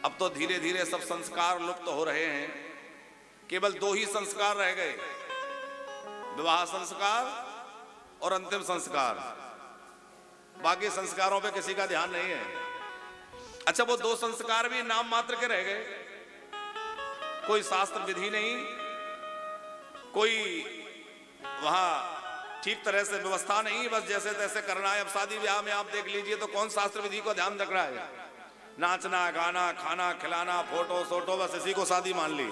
अब तो धीरे धीरे सब संस्कार लुप्त हो रहे हैं, केवल दो ही संस्कार रह गए, विवाह संस्कार और अंतिम संस्कार। बाकी संस्कारों पे किसी का ध्यान नहीं है। अच्छा, वो दो संस्कार भी नाम मात्र के रह गए, कोई शास्त्र विधि नहीं, कोई वहां ठीक तरह से व्यवस्था नहीं, बस जैसे तैसे करना है। अब शादी ब्याह में आप देख लीजिए तो कौन शास्त्र विधि को ध्यान रख रहा है? नाचना गाना खाना खिलाना फोटो सोटो, बस इसी को शादी मान ली।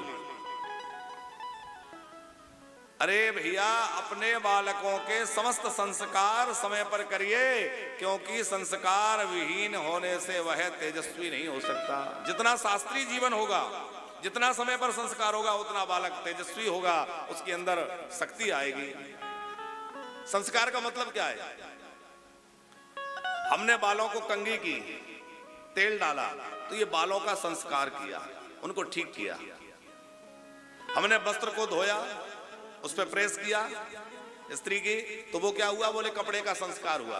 अरे भैया, अपने बालकों के समस्त संस्कार समय पर करिए, क्योंकि संस्कार विहीन होने से वह तेजस्वी नहीं हो सकता। जितना शास्त्रीय जीवन होगा, जितना समय पर संस्कार होगा, उतना बालक तेजस्वी होगा, उसके अंदर शक्ति आएगी। संस्कार का मतलब क्या है? हमने बालों को कंघी की, तेल डाला, तो ये बालों का संस्कार किया, उनको ठीक किया। हमने वस्त्र को धोया, उस पर प्रेस किया स्त्री की, तो वो क्या हुआ? बोले कपड़े का संस्कार हुआ।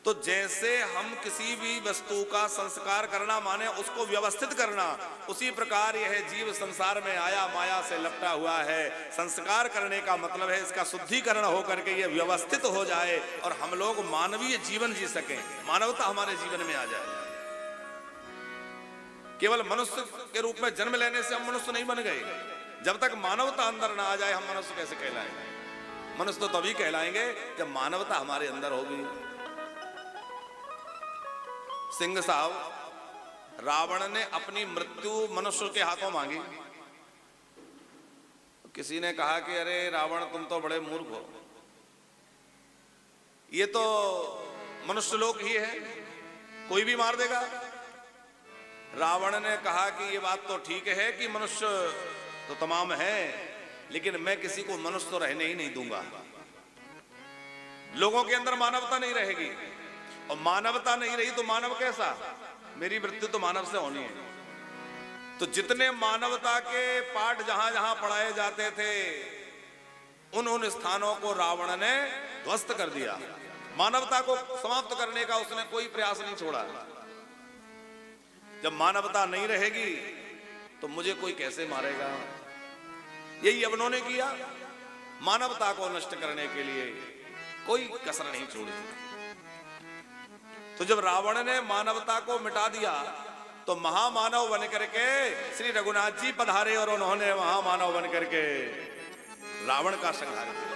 तो जैसे हम किसी भी वस्तु का संस्कार करना माने उसको व्यवस्थित करना, उसी प्रकार यह जीव संसार में आया, माया से लपटा हुआ है। संस्कार करने का मतलब है इसका शुद्धिकरण होकर के ये व्यवस्थित हो जाए और हम लोग मानवीय जीवन जी सकें, मानवता हमारे जीवन में आ जाए। केवल मनुष्य के रूप में जन्म लेने से हम मनुष्य नहीं बन गए। जब तक मानवता अंदर ना आ जाए हम मनुष्य कैसे कहलाएंगे? मनुष्य तो तभी कहलाएंगे जब मानवता हमारे अंदर होगी। सिंह साहब, रावण ने अपनी मृत्यु मनुष्य के हाथों मांगी। किसी ने कहा कि अरे रावण, तुम तो बड़े मूर्ख हो, ये तो मनुष्य लोक ही है, कोई भी मार देगा। रावण ने कहा कि ये बात तो ठीक है कि मनुष्य तो तमाम है, लेकिन मैं किसी को मनुष्य तो रहने ही नहीं दूंगा। लोगों के अंदर मानवता नहीं रहेगी, और मानवता नहीं रही तो मानव कैसा? मेरी मृत्यु तो मानव से होनी है। तो जितने मानवता के पाठ जहां जहां पढ़ाए जाते थे, उन स्थानों को रावण ने ध्वस्त कर दिया। मानवता को समाप्त करने का उसने कोई प्रयास नहीं छोड़ा। जब मानवता नहीं रहेगी तो मुझे कोई कैसे मारेगा? यही अब उन्होंने किया। मानवता को नष्ट करने के लिए कोई कसर नहीं छोड़ी। तो जब रावण ने मानवता को मिटा दिया तो महामानव बन करके श्री रघुनाथ जी पधारे और उन्होंने महामानव बन करके रावण का संहार किया।